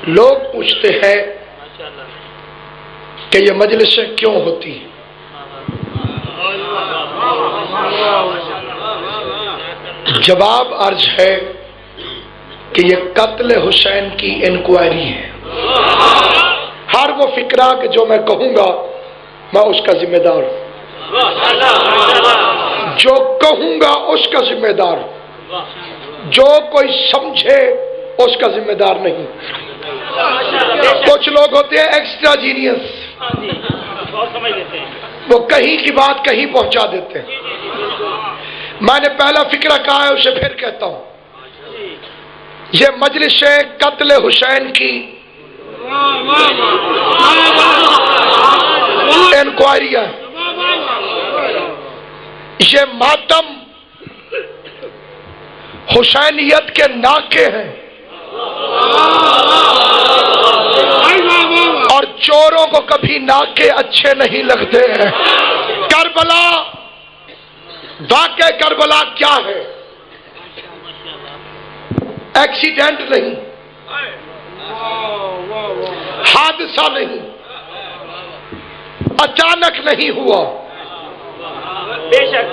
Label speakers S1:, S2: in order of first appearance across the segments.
S1: لوگ پوچھتے ہیں کہ یہ مجلسیں کیوں ہوتی ہیں؟ جواب عرض ہے کہ یہ قتل حسین کی انکوائری ہے۔ ہر وہ فکرہ کہ جو میں کہوں گا میں اس کا ذمہ دار ہوں، جو کہوں گا اس کا ذمہ دار ہوں، جو کوئی سمجھے اس کا ذمہ دار نہیں۔ کچھ لوگ ہوتے ہیں ایکسٹرا جینیس، وہ کہیں کی بات کہیں پہنچا دیتے ہیں۔ میں نے پہلا فکرہ کہا ہے، اسے پھر کہتا ہوں، یہ مجلس قتل حسین کی انکوائری ہے، یہ ماتم حسینیت کے ناکے ہیں، اور چوروں کو کبھی ناکے اچھے نہیں لگتے ہیں۔ کربلا، واقعہ کربلا کیا ہے؟ ایکسیڈنٹ نہیں، حادثہ نہیں، اچانک نہیں ہوا۔
S2: بے شک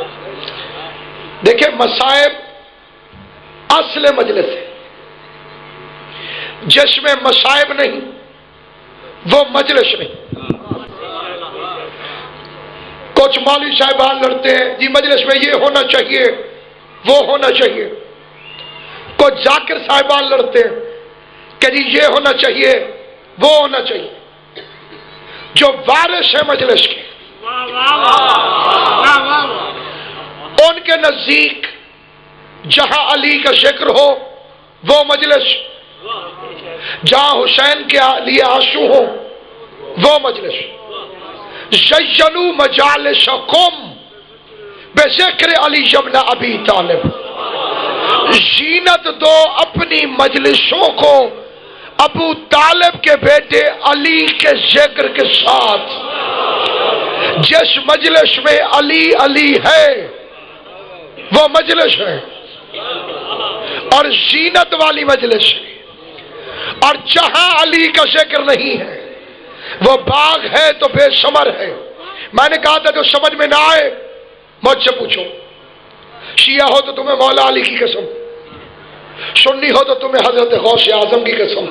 S1: دیکھیں، مصائب اصل مجلس ہے، جس میں مصائب نہیں وہ مجلس نہیں۔ کچھ مولوی صاحبان لڑتے ہیں جی مجلس میں یہ ہونا چاہیے وہ ہونا چاہیے، کچھ ذاکر صاحبان لڑتے ہیں کہ جی یہ ہونا چاہیے وہ ہونا چاہیے۔ جو وارث ہے مجلس کے، ان کے نزدیک جہاں علی کا ذکر ہو وہ مجلس، جہاں حسین کے لیے آنسو ہو وہ مجلس۔ زینوا مجالسکم بذکر علی ابن ابی طالب، زینت دو اپنی مجلسوں کو ابو طالب کے بیٹے علی کے ذکر کے ساتھ۔ جس مجلس میں علی علی ہے وہ مجلس ہے، اور زینت والی مجلس ہے، اور جہاں علی کا ذکر نہیں ہے وہ باغ ہے تو بے ثمر ہے۔ میں نے کہا تھا جو سمجھ میں نہ آئے مجھ سے پوچھو، شیعہ ہو تو تمہیں مولا علی کی قسم، سنی ہو تو تمہیں حضرت غوث اعظم کی قسم،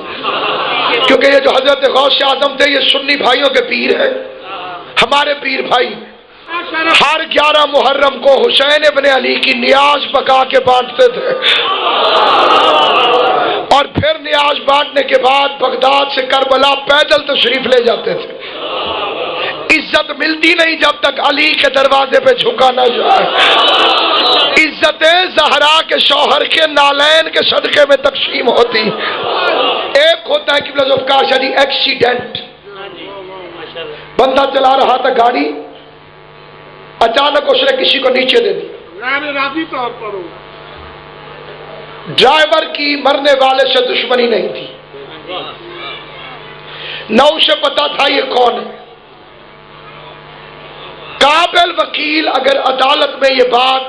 S1: کیونکہ یہ جو حضرت غوث اعظم تھے یہ سنی بھائیوں کے پیر ہیں، ہمارے پیر بھائی۔ ہر 11 محرم کو حسین ابن علی کی نیاز پکا کے بانٹتے تھے، اور پھر نیاز بانٹنے کے بعد بغداد سے کربلا پیدل تشریف لے جاتے تھے۔ عزت ملتی نہیں جب تک علی کے دروازے پہ جھکا نہ جائے۔ عزت زہرا کے شوہر کے نالین کے صدقے میں تقسیم ہوتی۔ ایک ہوتا ہے قبلہ ذوالفقار شاہ جی ایکسیڈنٹ، بندہ چلا رہا تھا گاڑی، اچانک اس نے کسی کو نیچے دے دی، ڈرائیور کی مرنے والے سے دشمنی نہیں تھی، نہ اسے پتا تھا یہ کون ہے۔ قابل وکیل اگر عدالت میں یہ بات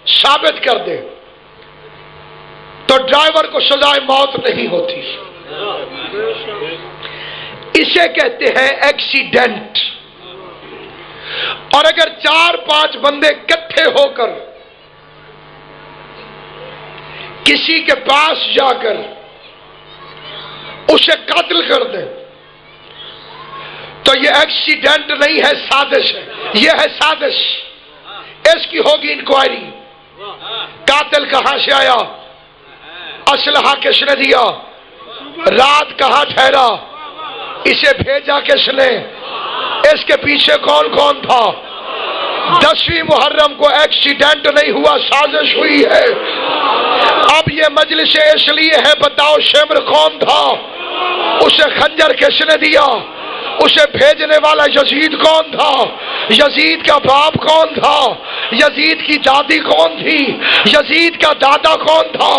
S1: ثابت کر دے تو ڈرائیور کو سزائے موت نہیں ہوتی، اسے کہتے ہیں ایکسیڈنٹ۔ اور اگر 4-5 بندے اکٹھے ہو کر کسی کے پاس جا کر اسے قتل کر دیں تو یہ ایکسیڈنٹ نہیں ہے، سازش ہے، یہ ہے سازش۔ اس کی ہوگی انکوائری، قاتل کہاں سے آیا، اسلحہ کس نے دیا، رات کہاں ٹھہرا، اسے بھیجا کس نے، اس کے پیچھے کون کون تھا۔ 10ویں محرم کو ایکسیڈنٹ نہیں ہوا، سازش ہوئی ہے۔ اب یہ مجلس اس لیے ہے، بتاؤ شمر کون تھا، اسے خنجر کس نے دیا، اسے بھیجنے والا یزید کون تھا، یزید کا باپ کون تھا، یزید کی دادی کون تھی، یزید کا دادا کون تھا،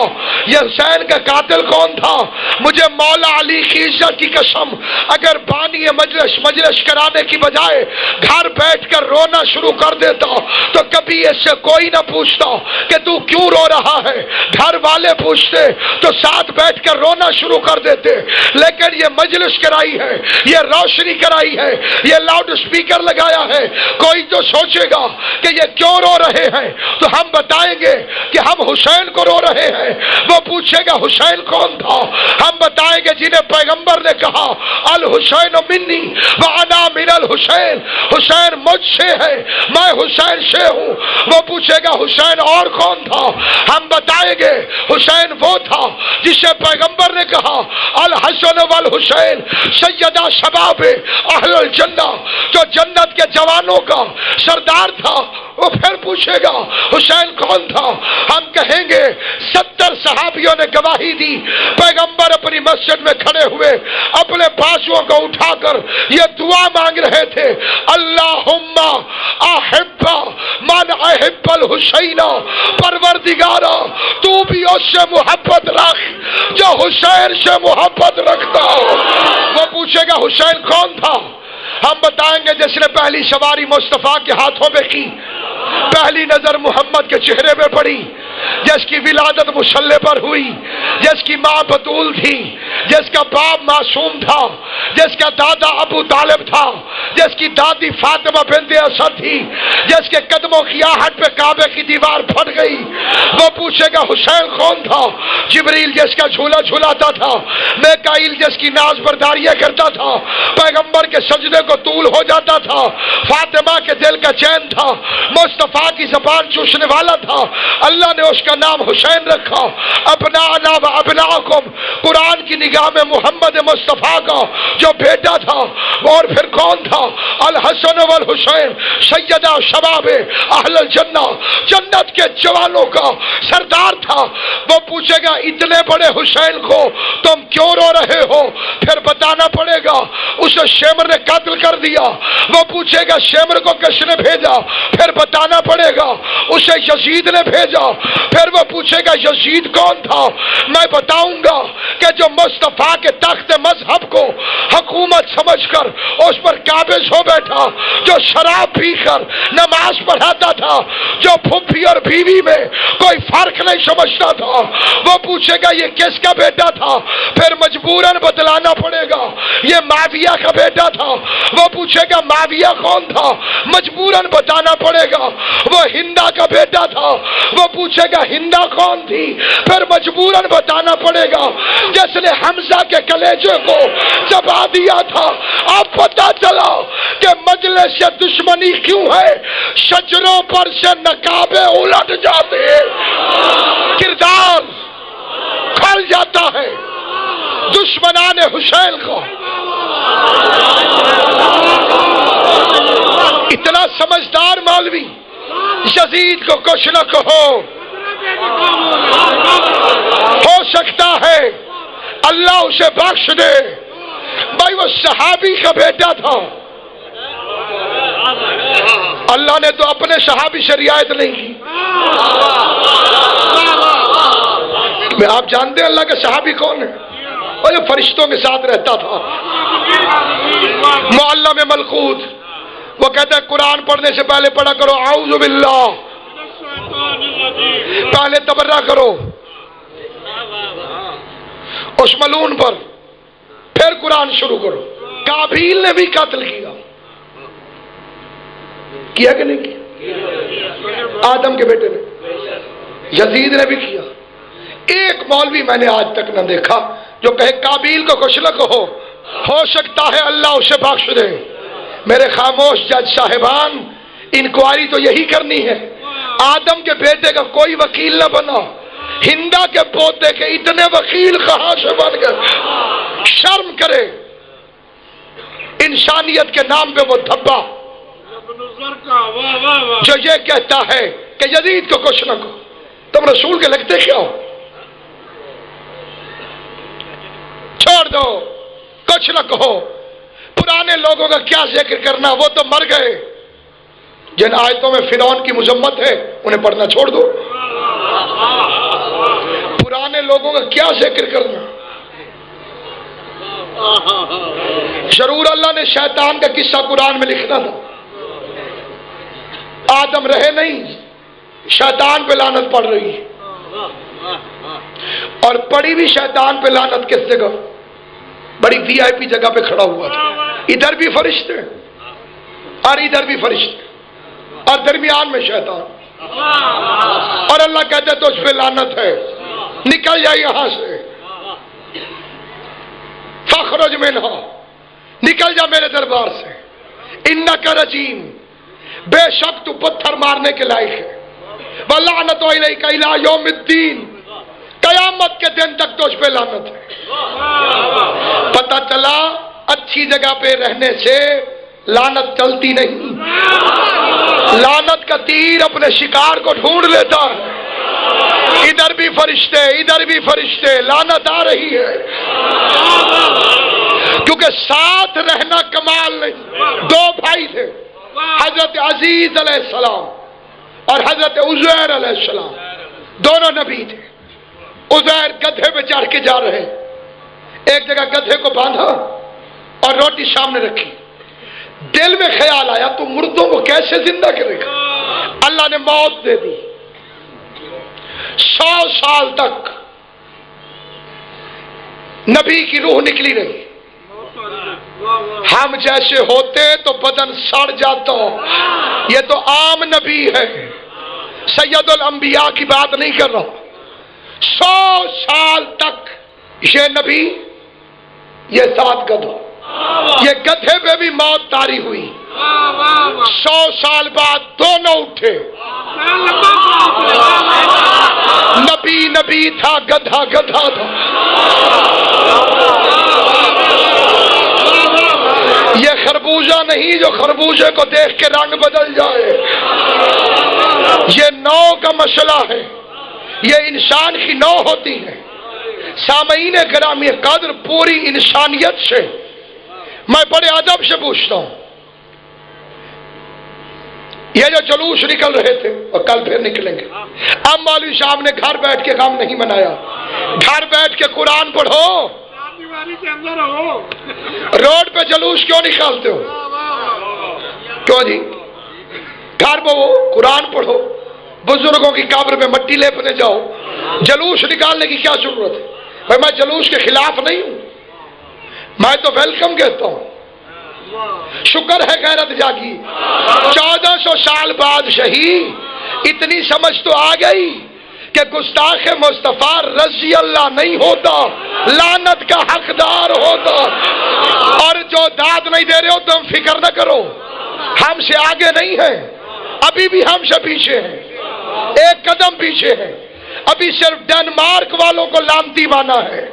S1: یہ حسین کا قاتل کون تھا؟ مجھے مولا علی کی عزت کی قسم، اگر بانی مجلس کرانے کی بجائے گھر بیٹھ کر رونا شروع کر دیتا تو کبھی اس سے کوئی نہ پوچھتا کہ تو کیوں رو رہا ہے، گھر والے پوچھتے تو ساتھ بیٹھ کر رونا شروع کر دیتے، لیکن یہ مجلس کرائی ہے، یہ روشنی کرائی ہے، یہ لاؤڈ سپیکر لگایا ہے، کوئی تو سوچے گا کہ یہ کیوں رو رہے ہیں، تو ہم بتائیں گے کہ ہم حسین کو رو رہے ہیں، وہ پوچھے گا حسین کون تھا، ہم بتائیں گے جنہیں پیغمبر نے کہا الحسین منی وانا من الحسین، حسین مجھ سے ہے میں حسین سے ہوں، وہ پوچھے گا حسین اور کون تھا، ہم بتائیں گے حسین وہ تھا جسے پیغمبر نے کہا الحسن والحسین سیدہ شباب اہل الجنہ، جو جنت کے جوانوں کا سردار تھا، وہ پھر پوچھے گا حسین کون تھا، ہم کہیں گے 70 صحابیوں نے گواہی دی، پیغمبر اپنی مسجد میں کھڑے ہوئے اپنے بازوؤں کو اٹھا کر یہ دعا مانگ رہے تھے اللہم احب من احب الحسین، پروردگارا تو بھی اس سے محبت رکھ جو حسین سے محبت رکھتا ہو، وہ پوچھے گا حسین کون تھا، ہم بتائیں گے جس نے پہلی سواری مصطفیٰ کے ہاتھوں میں کی، پہلی نظر محمد کے چہرے میں پڑی، جس کی ولادت مصلی پر ہوئی، جس کی ماں بطول تھی، جس کا باپ معصوم تھا، جس کا دادا ابو طالب تھا، جس کی دادی فاطمہ بنت اسد تھی، جس کے قدموں کی آہٹ پہ کعبے کی دیوار پھٹ گئی، وہ پوچھے گا حسین کون تھا، جبریل جس کا جھولا جھولاتا تھا، میکائیل جس کی ناز برداریاں کرتا تھا، پیغمبر کے سجدے کو طول ہو جاتا تھا، فاطمہ کے دل کا چین تھا، مصطفیٰ کی زبان چوسنے والا تھا، اللہ نے اس کا نام حسین رکھا، ابناءنا و ابناءکم، قرآن کی نگاہ میں محمد مصطفیٰ کا جو بیٹا تھا، اور پھر کون تھا الحسن والحسین سیدہ شباب اہل الجنہ، جنت کے جوانوں کا سردار تھا، وہ پوچھے گا اتنے بڑے حسین کو تم کیوں رو رہے ہو، پھر بتانا پڑے گا اسے شمر نے قتل کر دیا، وہ پوچھے گا شمر کو کس نے بھیجا، پھر بتانا پڑے گا اسے یزید نے بھیجا، پھر وہ پوچھے گا یزید کون تھا، میں بتاؤں گا کہ جو مصطفیٰ کے تخت مذہب کو حکومت سمجھ کر اس پر قابض ہو بیٹھا، جو شراب پی کر نماز پڑھاتا تھا، جو پھپھی اور بیوی میں کوئی فرق نہیں سمجھتا تھا، وہ پوچھے گا یہ کس کا بیٹا تھا، پھر مجبوراً بتلانا پڑے گا یہ معاویہ کا بیٹا تھا، وہ پوچھے گا معاویہ کون تھا، مجبوراً بتانا پڑے گا وہ ہندا کا بیٹا تھا، وہ پوچھے گا ہندا کون تھی، پھر مجبوراً بتانا پڑے گا جس نے حمزہ کے کلیجے کو چبا دیا تھا۔ اب پتہ چلا کہ مجلس سے دشمنی کیوں ہے، شجروں پر سے نقابیں الٹ جاتے ہیں، کردار کھل جاتا ہے دشمنان حسین کو۔ اتنا سمجھدار مولوی یزید کو کچھ نہ کہو، ہو سکتا ہے اللہ اسے بخش دے، بھائی وہ صحابی کا بیٹا تھا، اللہ نے تو اپنے صحابی سے رعایت نہیں کی۔ آپ جانتے ہیں اللہ کے صحابی کون ہے؟ وہ جو فرشتوں کے ساتھ رہتا تھا، معلم ملکوت، وہ کہتا ہے قرآن پڑھنے سے پہلے پڑھا کرو اعوذ باللہ، پہلے تبرہ کرو اس ملعون پر، پھر قرآن شروع کرو۔ قابیل نے بھی قتل کیا کہ نہیں کیا؟ آدم کے بیٹے نے، یزید نے بھی کیا۔ ایک مولوی میں نے آج تک نہ دیکھا جو کہے قابیل کو کچھ نہ کہو، ہو سکتا ہے اللہ اسے بخش دے۔ میرے خاموش جج صاحبان، انکوائری تو یہی کرنی ہے، آدم کے بیٹے کا کوئی وکیل نہ بنا، ہندا کے پوتے کے اتنے وکیل کہاں سے بن گئے؟ شرم کرے، انسانیت کے نام پہ وہ دھبا جو یہ کہتا ہے کہ یزید کو کچھ نہ کہو، تم رسول کے لگتے کیا ہو؟ چھوڑ دو، کچھ نہ کہو، پرانے لوگوں کا کیا ذکر کرنا، وہ تو مر گئے، جن آیتوں میں فرعون کی مذمت ہے انہیں پڑھنا چھوڑ دو. پرانے لوگوں کا کیا ذکر کرنا. ضرور اللہ نے شیطان کا قصہ قرآن میں لکھنا تھا. آدم رہے نہیں، شیطان پہ لعنت پڑ رہی ہے. اور پڑی بھی شیطان پہ لعنت کس جگہ؟ بڑی وی آئی پی جگہ پہ کھڑا ہوا تھا. ادھر بھی فرشتے اور ادھر بھی فرشتے اور درمیان میں شیطان. اور اللہ کہتے تو اس پہ لعنت ہے، نکل جائے یہاں سے. فخرج منہا، نکل جا میرے دربار سے. انکا رجیم، بے شک تو پتھر مارنے کے لائق ہے. وَلَعْنَتُ عَلَيْكَ إِلَىٰ يَوْمِ الدِّينِ، قیامت کے دن تک تو اس پہ لعنت ہے. پتہ چلا اچھی جگہ پہ رہنے سے لعنت چلتی نہیں. لعنت کا تیر اپنے شکار کو ڈھونڈ لیتا ہے. ادھر بھی فرشتے ادھر بھی فرشتے، لعنت آ رہی ہے. کیونکہ ساتھ رہنا کمال نہیں. دو بھائی تھے، حضرت عزیز علیہ السلام اور حضرت عزیر علیہ السلام. دونوں نبی تھے. عزیر گدھے پہ چڑھ کے جا رہے، ایک جگہ گدھے کو باندھا اور روٹی سامنے رکھی. دل میں خیال آیا تو مردوں کو کیسے زندہ کرے گا. اللہ نے موت دے دی. 100 سال تک نبی کی روح نکلی رہی. ہم جیسے ہوتے تو بدن سڑ جاتا. یہ تو عام نبی ہے، سید الانبیاء کی بات نہیں کر رہا. 100 سال تک یہ نبی، یہ 7 گدھا، یہ گدھے پہ بھی موت طاری ہوئی. 100 سال بعد دونوں اٹھے. نبی نبی تھا، گدھا گدھا تھا. یہ خربوزہ نہیں جو خربوزے کو دیکھ کے رنگ بدل جائے. یہ نو کا مسئلہ ہے. یہ انسان کی نو ہوتی ہے. سامعین گرامی قدر، پوری انسانیت سے میں بڑے ادب سے پوچھتا ہوں، یہ جو جلوس نکل رہے تھے اور کل پھر نکلیں گے، اب مولوی صاحب نے گھر بیٹھ کے کام نہیں بنایا. گھر بیٹھ کے قرآن پڑھو. روڈ پہ جلوس کیوں نکالتے ہو؟ کیوں جی؟ گھر میں وہ قرآن پڑھو. بزرگوں کی قبر میں مٹی لیپنے جاؤ. جلوس نکالنے کی کیا ضرورت ہے؟ بھائی میں جلوس کے خلاف نہیں ہوں، میں تو ویلکم کہتا ہوں. شکر ہے غیرت جاگی. 1400 سال بعد شہید اتنی سمجھ تو آ گئی کہ گستاخ مصطفیٰ رضی اللہ نہیں ہوتا، لعنت کا حقدار ہوتا. اور جو داد نہیں دے رہے ہو تم فکر نہ کرو، ہم سے آگے نہیں ہے، ابھی بھی ہم سے پیچھے ہیں، ایک قدم پیچھے ہے. ابھی صرف ڈنمارک والوں کو لانتی مانا ہے.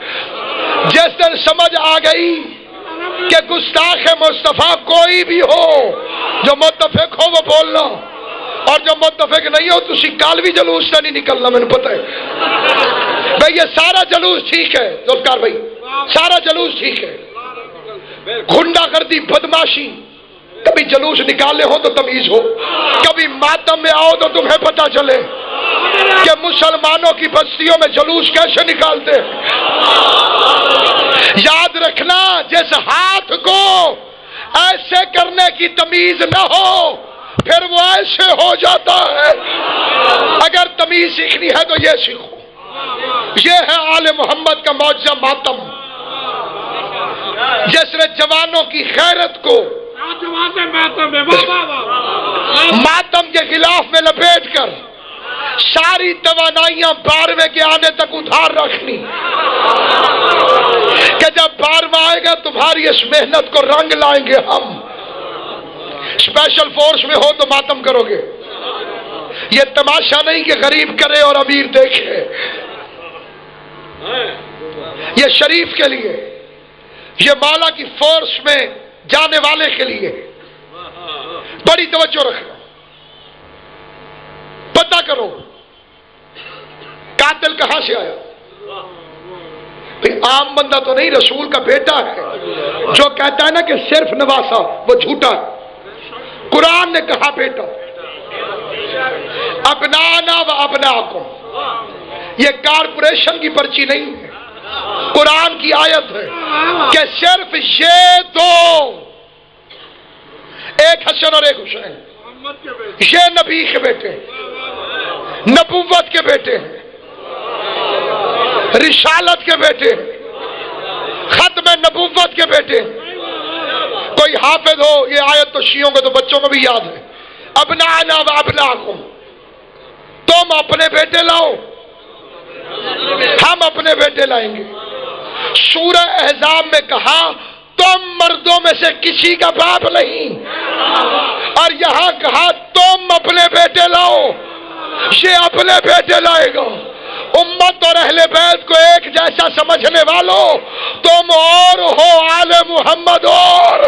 S1: جس دن سمجھ آ گئی کہ گستاخ مصطفیٰ کوئی بھی ہو، جو متفق ہو وہ بولنا، اور جو متفق نہیں ہو تو کال بھی جلوس سے نہیں نکلنا. میں نے پتہ ہے بھائی یہ سارا جلوس ٹھیک ہے ذوالفقار بھائی، سارا جلوس ٹھیک ہے. گنڈا گردی، بدماشی، کبھی جلوس نکالے ہو تو تمیز ہو. کبھی ماتم میں آؤ تو تمہیں پتہ چلے کہ مسلمانوں کی بستیوں میں جلوس کیسے نکالتے ہیں. یاد رکھنا، جس ہاتھ کو ایسے کرنے کی تمیز نہ ہو پھر وہ ایسے ہو جاتا ہے. اگر تمیز سیکھنی ہے تو یہ سیکھو. یہ ہے آل محمد کا معجزہ ماتم، جس نے جوانوں کی غیرت کو ماتم کے خلاف میں لپیٹ کر ساری توانائیاں 12ویں کے آنے تک ادھار رکھنی کہ جب 12واں آئے گا تمہاری اس محنت کو رنگ لائیں گے ہم. اسپیشل فورس میں ہو تو ماتم کرو گے. یہ تماشا نہیں کہ غریب کرے اور امیر دیکھے. یہ شریف کے لیے، یہ مولا کی فورس میں جانے والے کے لیے. بڑی توجہ رکھنا، پتہ کرو قاتل کہاں سے آیا. عام بندہ تو نہیں، رسول کا بیٹا ہے. جو کہتا ہے نا کہ صرف نواسا وہ جھوٹا ہے. قرآن نے کہا بیٹا. ابنانا و ابناکم، یہ کارپوریشن کی پرچی نہیں ہے، قرآن کی آیت ہے کہ صرف یہ دو، ایک حسن اور ایک حسین، یہ نبی کے بیٹے ہیں، نبوت کے بیٹے ہیں، رسالت کے بیٹے ہیں، ختم نبوت کے بیٹے ہیں۔ کوئی حافظ ہو، یہ آیت تو شیعوں کو تو بچوں کو بھی یاد ہے، ابنانا و ابناکم، تم اپنے بیٹے لاؤ، ہم اپنے بیٹے لائیں گے۔ سورہ احزاب میں کہا تم مردوں میں سے کسی کا باپ نہیں، اور یہاں کہا تم اپنے بیٹے لاؤ، یہ اپنے بیٹے لائے گا۔ امت اور اہل بیت کو ایک جیسا سمجھنے والوں، تم اور ہو آل محمد اور۔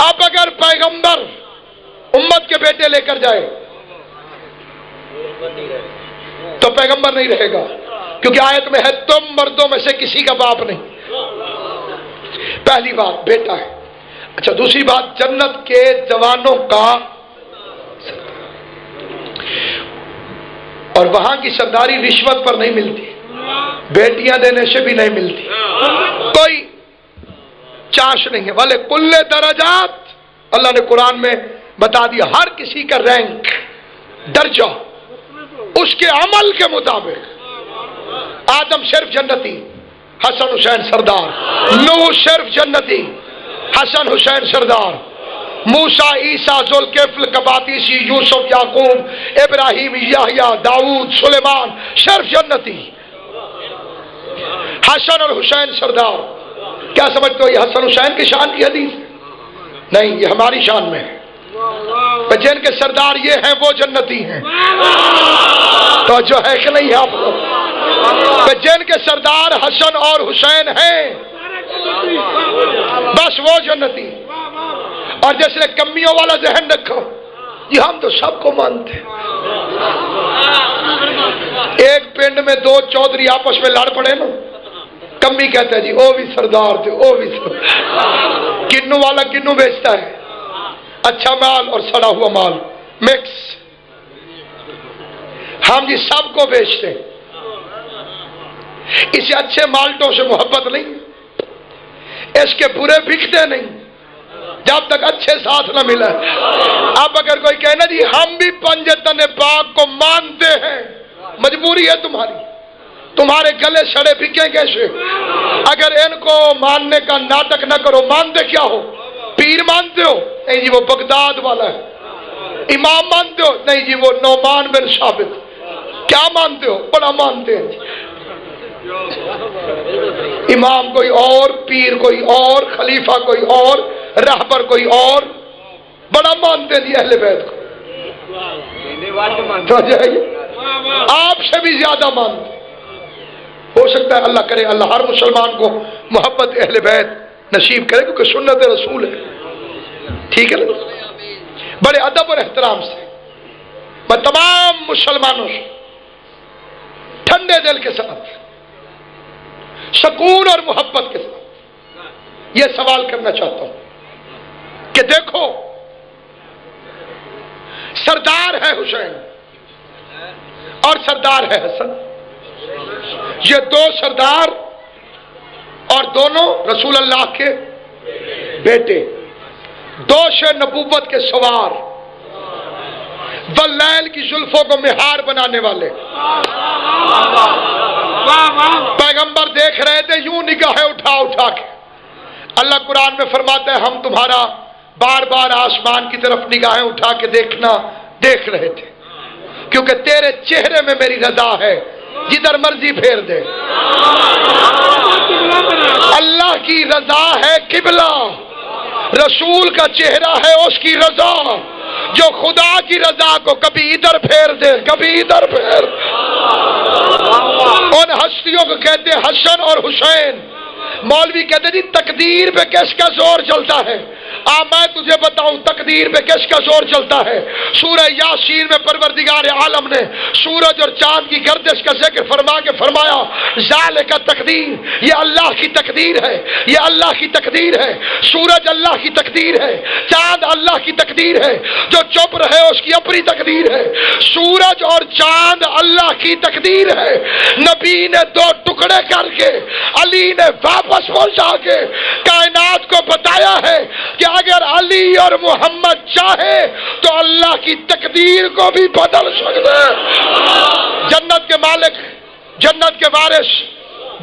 S1: اب اگر پیغمبر امت کے بیٹے لے کر جائے تو پیغمبر نہیں رہے گا، کیونکہ آیت میں ہے تم مردوں میں سے کسی کا باپ نہیں۔ پہلی بات بیٹا ہے۔ اچھا، دوسری بات جنت کے جوانوں کا، اور وہاں کی سرداری رشوت پر نہیں ملتی، بیٹیاں دینے سے بھی نہیں ملتی، کوئی چانس نہیں ہے۔ والے کل درجات، اللہ نے قرآن میں بتا دیا ہر کسی کا رینک، درجہ اس کے عمل کے مطابق۔ آدم صرف جنتی، حسن حسین سردار، نوح صرف جنتی، حسن حسین سردار، موسیٰ، عیسیٰ، ذوالکفل، قباطیسی، یوسف، یعقوب، ابراہیم، یحییٰ، داؤد، سلیمان صرف جنتی، حسن اور حسین سردار۔ کیا سمجھتے ہو یہ حسن حسین کی شان کی حدیث؟ نہیں، یہ ہماری شان میں ہے۔ جن کے سردار یہ ہیں وہ جنتی ہیں، تو جو ہے کہ نہیں ہے آپ لوگ؟ جن کے سردار حسن اور حسین ہیں بس وہ جنتی۔ اور جس نے کمیوں والا ذہن رکھو، یہ ہم تو سب کو مانتے ہیں۔ ایک پنڈ میں دو چودھری آپس میں لڑ پڑے نا، کمی کہتا ہے جی وہ بھی سردار تھے، وہ بھی سردار۔ کنو والا کنو بیچتا ہے، اچھا مال اور سڑا ہوا مال مکس، ہم جی سب کو بیچتے ہیں۔ اسے اچھے مالٹوں سے محبت نہیں، اس کے برے بکتے نہیں جب تک اچھے ساتھ نہ ملے۔ اب اگر کوئی کہنا جی ہم بھی پنجتن پاک کو مانتے ہیں، مجبوری ہے تمہاری، تمہارے گلے سڑے بکیں کیسے؟ اگر ان کو ماننے کا ناٹک نہ کرو، مانتے کیا ہو؟ پیر مانتے ہو؟ نہیں جی وہ بغداد والا ہے۔ امام مانتے ہو؟ نہیں جی وہ نعمان بن ثابت۔ کیا مانتے ہو؟ بڑا مانتے ہیں۔ امام کوئی اور، پیر کوئی اور، خلیفہ کوئی اور، رہبر کوئی اور، بڑا مانتے ہیں اہل بیت کو، آپ سے بھی زیادہ مانتے۔ ہو سکتا ہے اللہ کرے، اللہ ہر مسلمان کو محبت اہل بیت نصیب کرے، کیونکہ سنت رسول ہے، ٹھیک ہے نا؟ بڑے ادب اور احترام سے میں تمام مسلمانوں سے ٹھنڈے دل کے ساتھ، سکون اور محبت کے ساتھ یہ سوال کرنا چاہتا ہوں کہ دیکھو، سردار ہے حسین اور سردار ہے حسن، یہ دو سردار اور دونوں رسول اللہ کے بیٹے، دوش نبوت کے سوار، واللیل کی زلفوں کو مہار بنانے والے۔ پیغمبر دیکھ رہے تھے یوں نگاہیں اٹھا اٹھا کے، اللہ قرآن میں فرماتا ہے ہم تمہارا بار بار آسمان کی طرف نگاہیں اٹھا کے دیکھ رہے تھے، کیونکہ تیرے چہرے میں میری رضا ہے، جدھر مرضی پھیر دے۔ اللہ کی رضا ہے قبلہ، رسول کا چہرہ ہے اس کی رضا، جو خدا کی رضا کو کبھی ادھر پھیر دے کبھی ادھر پھیر۔ ان ہستیوں کو کہتے حسن اور حسین۔ مولوی کہتے جی تقدیر پہ کس کا زور چلتا ہے؟ میں تجھے بتاؤں تقدیر پہ کس کا زور چلتا ہے؟ سورہ یاسین میں پروردگار عالم نے سورج اور چاند کی گردش کا ذکر فرما کے فرمایا ذالک تقدیر، یہ اللہ کی تقدیر ہے، یہ اللہ کی تقدیر ہے۔ سورج اللہ کی تقدیر ہے، چاند اللہ کی تقدیر ہے، جو چپ رہے اس کی اپنی تقدیر ہے۔ سورج اور چاند اللہ کی تقدیر ہے۔ نبی نے دو ٹکڑے کر کے علی نے واپس پہنچا کے کائنات کو بتایا ہے کہ اگر علی اور محمد چاہے تو اللہ کی تقدیر کو بھی بدل سکتے ہیں۔ جنت کے مالک، جنت کے وارث،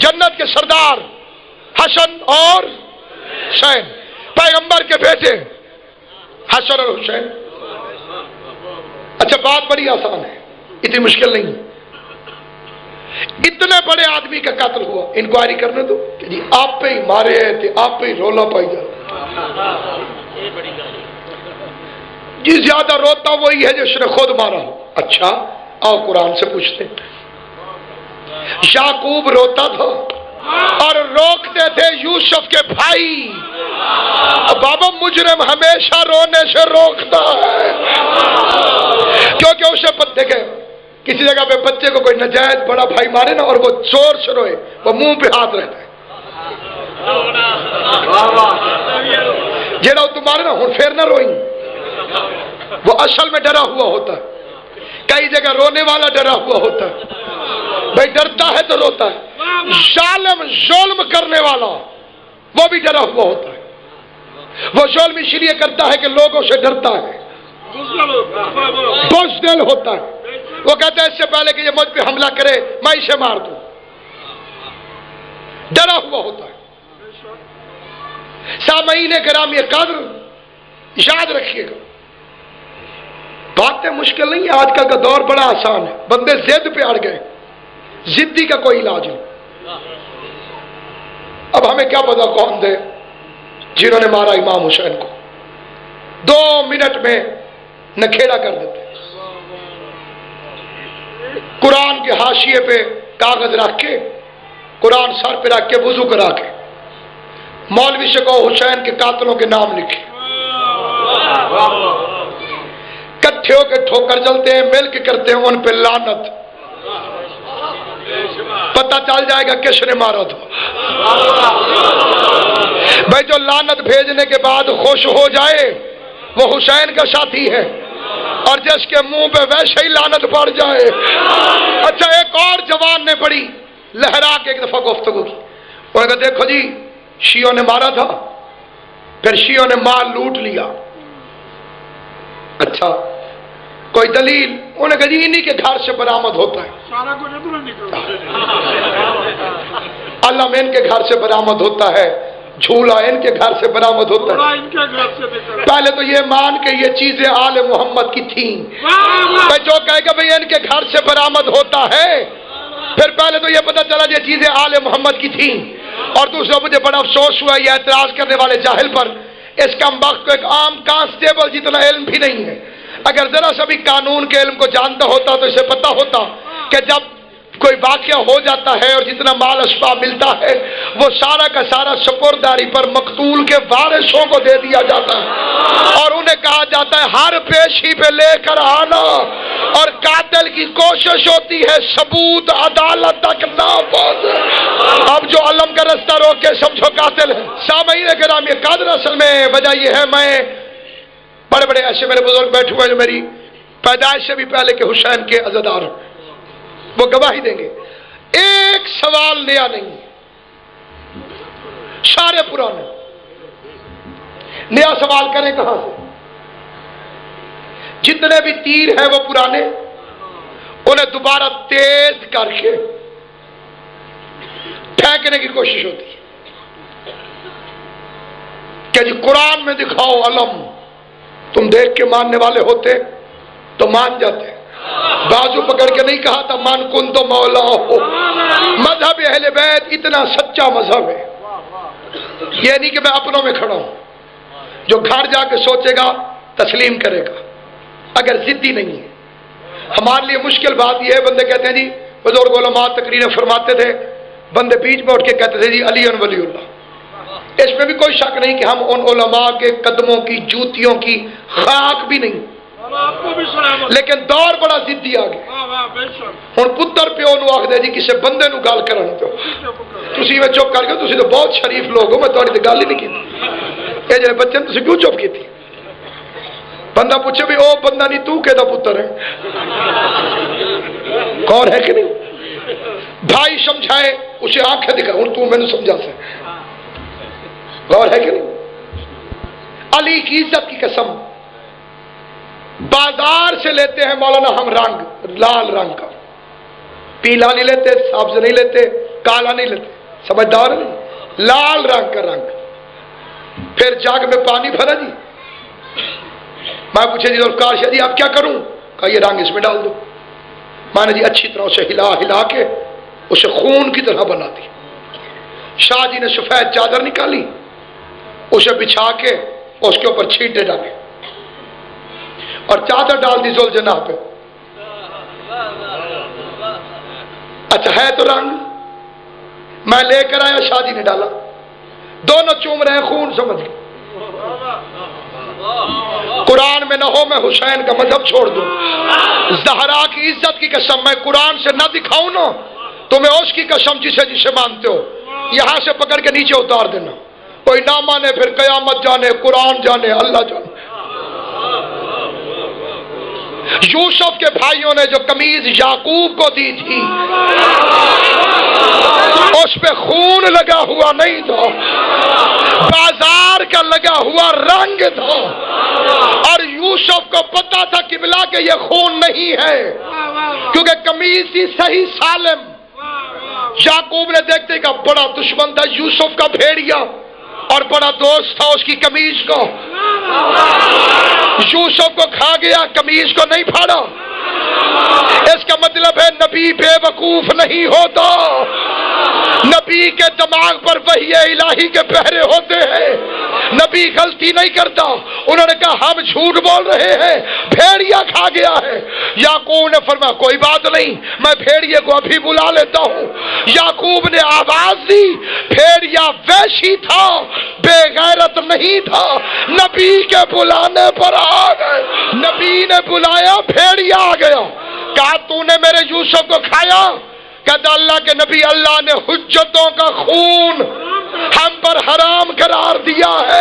S1: جنت کے سردار حسن اور حسین، پیغمبر کے بیٹے حسن اور حسین۔ اچھا بات بڑی آسان ہے، اتنی مشکل نہیں۔ اتنے بڑے آدمی کا قتل ہوا، انکوائری کرنے دو کہ جی آپ پہ ہی مارے تھے، آپ پہ ہی رولا پائی جاتا، جی زیادہ روتا وہی ہے جس نے خود مارا ہو۔ اچھا آؤ قرآن سے پوچھتے، یعقوب روتا تھا اور روکتے تھے یوسف کے بھائی۔ بابا مجرم ہمیشہ رونے سے روکتا ہے، کیونکہ اسے دیکھے کسی جگہ پہ بچے کو کوئی ناجائز بڑا بھائی مارے نا اور وہ زور سے روئے، وہ منہ پہ ہاتھ رہتا ہے، جیڑا تمہارے نا ہوں پھر نہ روئیں، وہ اصل میں ڈرا ہوا ہوتا ہے۔ کئی جگہ رونے والا ڈرا ہوا ہوتا ہے، بھائی ڈرتا ہے تو روتا ہے۔ ظالم ظلم کرنے والا وہ بھی ڈرا ہوا ہوتا ہے، وہ ظلم اس لیے کرتا ہے کہ لوگوں سے ڈرتا ہے، بزدل ہوتا ہے۔ وہ کہتا ہے اس سے پہلے کہ یہ مجھ پہ حملہ کرے میں اسے مار دوں، ڈرا ہوا ہوتا ہے۔ سامعین کرام یہ قدر یاد رکھیے گا، باتیں مشکل نہیں ہے، آج کل کا دور بڑا آسان ہے، بندے ضد پہ اڑ گئے، ضدی کا کوئی علاج نہیں۔ اب ہمیں کیا پتا کون تھے جنہوں نے مارا امام حسین کو، 2 منٹ میں نکھیڑا کر دیتے۔ قرآن کے حاشیے پہ کاغذ رکھ کے، قرآن سر پہ رکھ کے وضو کرا کے مولوی سے کہو حسین کے قاتلوں کے نام لکھے، کٹھے ہو کے ٹھوکر جلتے ہیں، مل کے کرتے ہیں ان پہ لعنت، پتہ چل جائے گا کس نے مارا تھا۔ بھائی جو لعنت بھیجنے کے بعد خوش ہو جائے وہ حسین کا ساتھی ہے، اور جس کے منہ پہ ویسے ہی لعنت پڑ جائے۔ اچھا ایک اور جوان نے بڑی لہرا کے ایک دفعہ گفتگو کی، انہوں نے کہا دیکھو جی شیعوں نے مارا تھا، پھر شیعوں نے مال لوٹ لیا۔ اچھا کوئی دلیل؟ انہوں نے کہا جی انہی کے گھر سے برآمد ہوتا ہے، علم ان کے گھر سے برآمد ہوتا ہے، جھولا ان کے گھر سے برآمد ہوتا ہے۔ پہلے تو یہ مان کہ یہ چیزیں آل محمد کی تھیں، جو کہے گا بھئی ان کے گھر سے برآمد ہوتا ہے، پھر پہلے تو یہ پتہ چلا یہ چیزیں آل محمد کی تھیں، اور دوسرا مجھے بڑا افسوس ہوا یہ اعتراض کرنے والے جاہل پر، اس کم وقت کو ایک عام کانسٹیبل جتنا علم بھی نہیں ہے۔ اگر ذرا سا بھی قانون کے علم کو جانتا ہوتا تو اسے پتا ہوتا کہ جب کوئی واقعہ ہو جاتا ہے اور جتنا مال اسباب ملتا ہے وہ سارا کا سارا سپرداری پر مقتول کے وارثوں کو دے دیا جاتا ہے، اور انہیں کہا جاتا ہے ہر پیشی پہ لے کر آنا، اور قاتل کی کوشش ہوتی ہے ثبوت عدالت تک نہ پہنچے۔ اب جو علم کا رستہ روک کے سمجھو قاتل ہے۔ سامعین کرام یہ قدر اصل میں وجہ یہ ہے، میں بڑے بڑے ایسے میرے بزرگ بیٹھے ہوئے جو میری پیدائش سے بھی پہلے کے حسین کے عزادار ہیں، وہ گواہی دیں گے، ایک سوال نیا نہیں، سارے پرانے۔ نیا سوال کریں کہاں سے؟ جتنے بھی تیر ہیں وہ پرانے، انہیں دوبارہ تیز کر کے پھینکنے کی کوشش ہوتی ہے کہ جی قرآن میں دکھاؤ علم، تم دیکھ کے ماننے والے ہوتے تو مان جاتے، بازو پکڑ کے نہیں کہا تھا من کن تو مولا ہو۔ مذہب اہل بیت اتنا سچا مذہب ہے، یہ نہیں کہ میں اپنوں میں کھڑا ہوں، جو گھر جا کے سوچے گا تسلیم کرے گا، اگر ضدی نہیں ہے۔ ہمارے لیے مشکل بات یہ ہے، بندے کہتے ہیں جی بزرگ علماء تقریریں فرماتے تھے، بندے بیچ میں اٹھ کے کہتے تھے جی علی ولی اللہ، اس میں بھی کوئی شک نہیں کہ ہم ان علماء کے قدموں کی جوتیوں کی خاک بھی نہیں، لیکن دور بڑا ضدی آ گیا۔ ہن پتر پیو نو آکھ دے جی کسے بندے نو گل کرن پیو، تسی میں چپ کر کے، تسی تو بہت شریف لوگ ہو، میں تہاڈی تے گل ہی نہیں کیتی، اے جڑے بچے تسی کیوں چپ کیتی؟ بندہ پوچھے بھی او بندہ نہیں تو کہدا پتر ہے، کون ہے کہ نہیں؟ بھائی سمجھائے اسے آنکھیں دکھا، ہن تو مینوں سمجھا سے، غور ہے کہ نہیں؟ علی کی عزت کی قسم، بازار سے لیتے ہیں مولانا ہم رنگ، لال رنگ کا، پیلا نہیں لیتے، سبز نہیں لیتے، کالا نہیں لیتے، سمجھدار نہیں، لال رنگ کا رنگ، پھر جاگ میں پانی بھرا جی، میں پوچھے جی ذوالفقار شاہ جی آپ کیا کروں؟ کہا یہ رنگ اس میں ڈال دو، میں نے جی اچھی طرح اسے ہلا ہلا کے اسے خون کی طرح بنا دی، شاہ جی نے سفید چادر نکالی، اسے بچھا کے اس کے اوپر چھینٹے ڈالے اور چادر ڈال دی ذوالجناح پہ، اچھا ہے تو رنگ، میں لے کر آیا، شاہ جی نے ڈالا، دونوں چوم رہے ہیں خون، سمجھ گئے قرآن میں نہ ہو میں حسین کا مذہب چھوڑ دوں، زہرا کی عزت کی قسم میں قرآن سے نہ دکھاؤں نا تمہیں اس کی قسم جسے مانتے ہو یہاں سے پکڑ کے نیچے اتار دینا، کوئی نہ مانے پھر قیامت جانے، قرآن جانے، اللہ جانے۔ یوسف کے بھائیوں نے جو قمیض یعقوب کو دی تھی اس پہ خون لگا ہوا نہیں تھا، بازار کا لگا ہوا رنگ تھا، اور یوسف کو پتا تھا قبلہ کہ یہ خون نہیں ہے کیونکہ قمیض تھی صحیح سالم۔ یعقوب نے دیکھتے کہ بڑا دشمن تھا یوسف کا بھیڑیا اور بڑا دوست تھا اس کی قمیض کو، یوسف کو کھا گیا، قمیض کو نہیں پھاڑا۔ اس کا مطلب ہے نبی بے وقوف نہیں ہوتا، نبی کے دماغ پر وحی الہی کے پہرے ہوتے ہیں، نبی غلطی نہیں کرتا۔ انہوں نے کہا ہم جھوٹ بول رہے ہیں، بھیڑیا کھا گیا ہے۔ یعقوب نے فرمایا کوئی بات نہیں، میں بھیڑیے کو ابھی بلا لیتا ہوں۔ یعقوب نے آواز دی، بھیڑیا وحشی تھا، بے غیرت نہیں تھا، نبی کے بلانے پر آ گئے، نبی نے بلایا، بھیڑیا آ گیا، کہا تو نے میرے یوسف کو کھایا؟ کہتا اللہ کے نبی اللہ نے حجتوں کا خون ہم پر حرام قرار دیا ہے۔